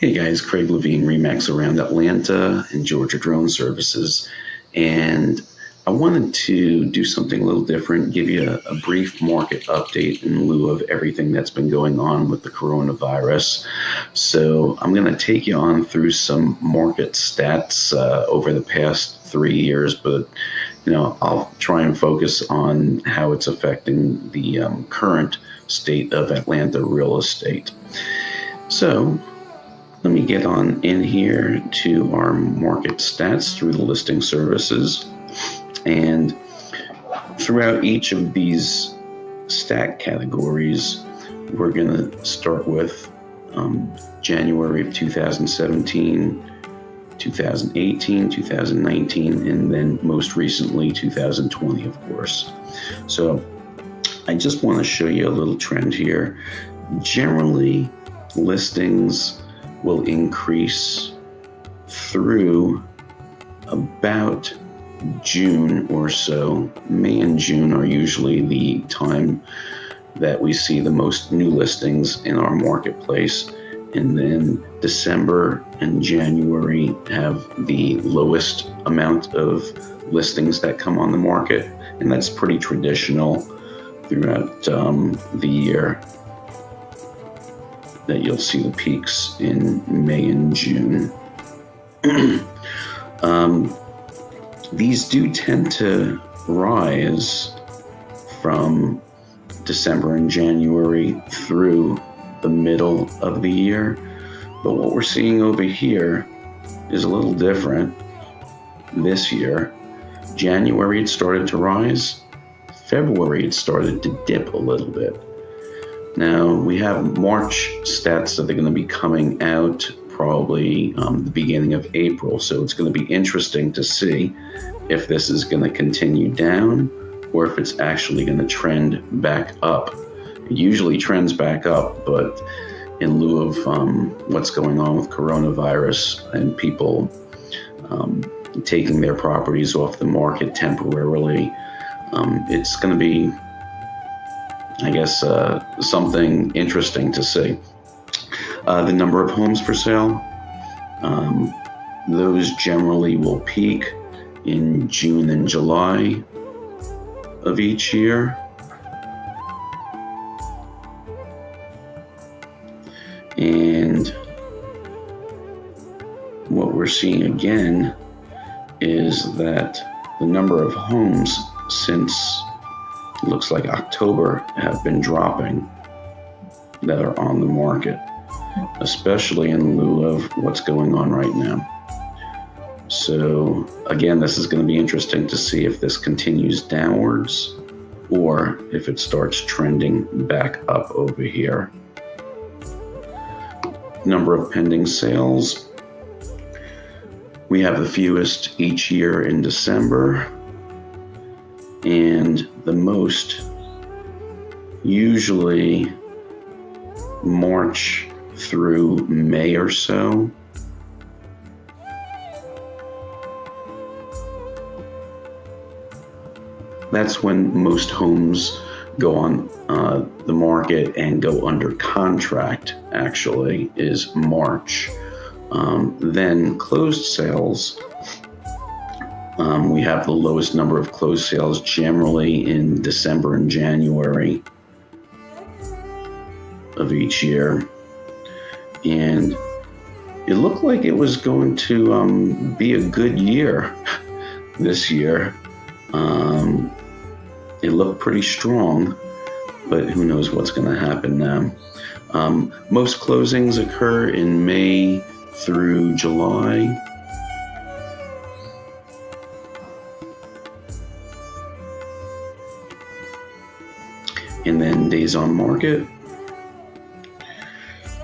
Hey guys, Craig Levine, Remax around Atlanta and Georgia Drone Services. And I wanted to do something a little different, give you a brief market update in lieu of everything that's been going on with the coronavirus. So I'm going to take you on through some market stats over the past 3 years, but I'll try and focus on how it's affecting the current state of Atlanta real estate. So let me get on in here to our market stats through the listing services. And throughout each of these stat categories, we're going to start with January of 2017, 2018, 2019, and then most recently 2020, of course. So I just want to show you a little trend here. Generally, listings will increase through about June or so. May and June are usually the time that we see the most new listings in our marketplace. And then December and January have the lowest amount of listings that come on the market. And that's pretty traditional throughout the year, that you'll see the peaks in May and June. These do tend to rise from December and January through the middle of the year. But what we're seeing over here is a little different this year. January, it started to rise. February, it started to dip a little bit. Now, we have March stats that are going to be coming out probably the beginning of April, so it's going to be interesting to see if this is going to continue down or if it's actually going to trend back up. It usually trends back up, but in lieu of what's going on with coronavirus and people taking their properties off the market temporarily, it's going to be, I guess, something interesting to see. The number of homes for sale, those generally will peak in June and July of each year. And what we're seeing again is that the number of homes since looks like October have been dropping that are on the market, especially in lieu of what's going on right now. So again, this is going to be interesting to see if this continues downwards or if it starts trending back up over here. Number of pending sales. We have the fewest each year in December, and the most usually March through May or so. That's when most homes go on the market and go under contract, actually, is March. Then closed sales. We have the lowest number of closed sales generally in December and January of each year. And it looked like it was going to be a good year this year. It looked pretty strong, but who knows what's going to happen now. Most closings occur in May through July. And then days on market.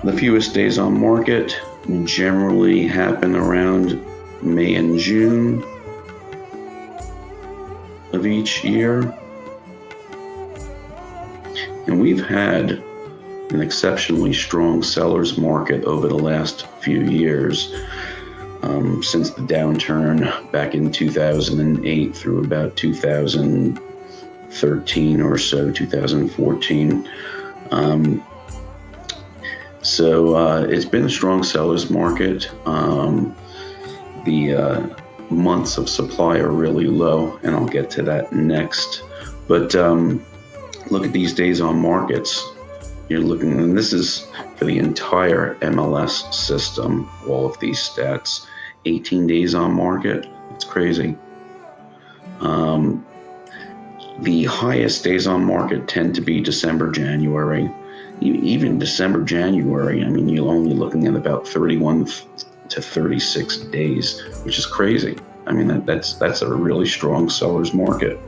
The fewest days on market generally happen around May and June of each year. And we've had an exceptionally strong seller's market over the last few years, since the downturn back in 2008 through about 2013 or so, 2014. So it's been a strong seller's market. The months of supply are really low, and I'll get to that next. But look at these days on markets. You're looking, and this is for the entire MLS system, all of these stats. 18 days on market. It's crazy. The highest days on market tend to be December, January. Even December, January, I mean, you're only looking at about 31 to 36 days, which is crazy. I mean, that's a really strong seller's market.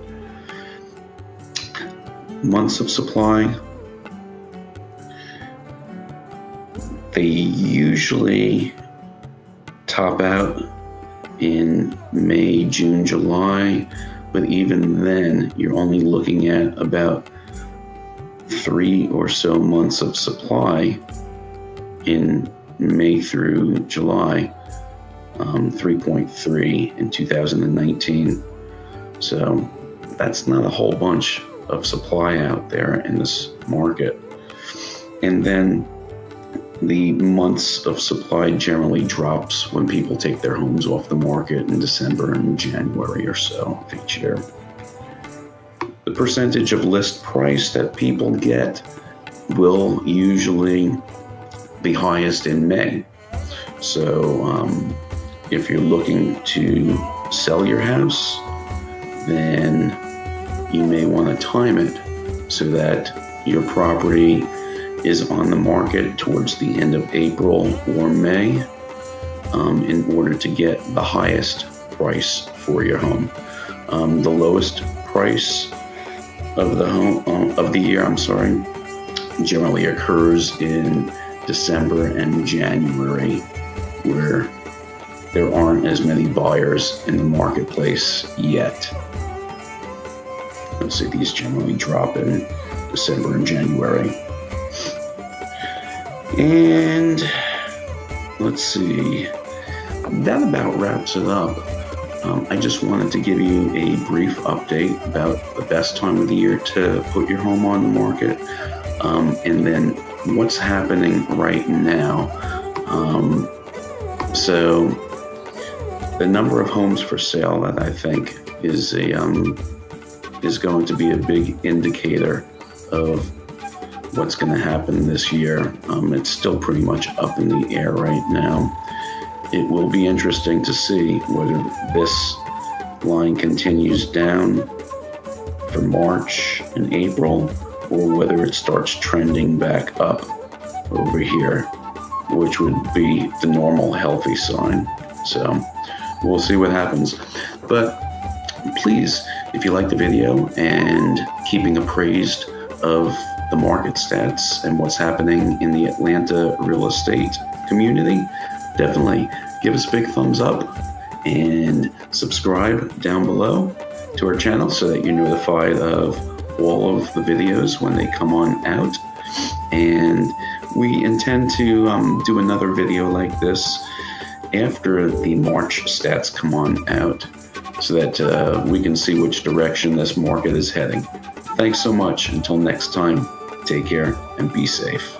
Months of supply, they usually top out in May, June, July, but even then, you're only looking at about 3 or so months of supply in May through July, 3.3 in 2019. So that's not a whole bunch of supply out there in this market. And then the months of supply generally drops when people take their homes off the market in December and January or so of each year. The percentage of list price that people get will usually be highest in May. So if you're looking to sell your house, then you may want to time it so that your property is on the market towards the end of April or May in order to get the highest price for your home. The lowest price of the home of the year, generally occurs in December and January, where there aren't as many buyers in the marketplace yet. Let's see, these generally drop in December and January. And let's see, that about wraps it up. I just wanted to give you a brief update about the best time of the year to put your home on the market, and then what's happening right now. So the number of homes for sale that I think is going to be a big indicator of what's going to happen this year. It's still pretty much up in the air right now. It will be interesting to see whether this line continues down for March and April, or whether it starts trending back up over here, which would be the normal healthy sign. So we'll see what happens. But please, if you like the video and keeping appraised of the market stats and what's happening in the Atlanta real estate community, definitely give us a big thumbs up and subscribe down below to our channel so that you're notified of all of the videos when they come on out. And we intend to do another video like this after the March stats come on out, so that we can see which direction this market is heading. Thanks so much. Until next time, take care and be safe.